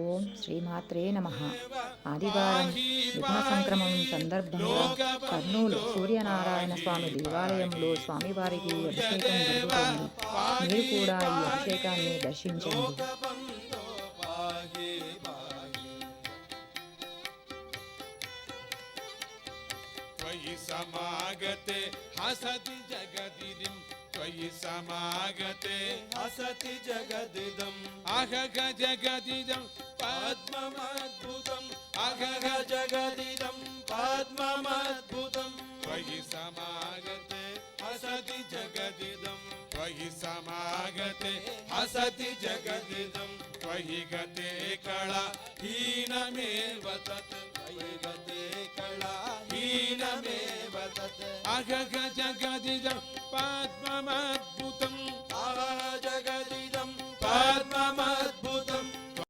ఓం శ్రీమాత్రే నమః. ఆదివారం మిథున సంక్రమం సందర్భంగా కర్నూలు సూర్యనారాయణ స్వామి దేవాలయంలో స్వామివారికి అభిషేకం జరుగుతోంది. మీరు కూడా ఈ అభిషేకాన్ని దర్శించండి. సమాగతే హసతి జగదిదిం త్వయి సమాగతే హసతి జగదిదం అహగ జగదిదం పద్మమద్భుతం అహగ జగదిదం పద్మమద్భుతం త్వయి సమాగతే హసతి జగదిదం త్వయి సమాగతే హసతి జగదిదం త్వయి గతే కళా హీనమేవ తత్ త్వయి గతే కళా హీనమేవ తత్ అగగ జగదిదం పద్మమద్భుతం అగగ జగదిదం పద్మమద్భుతం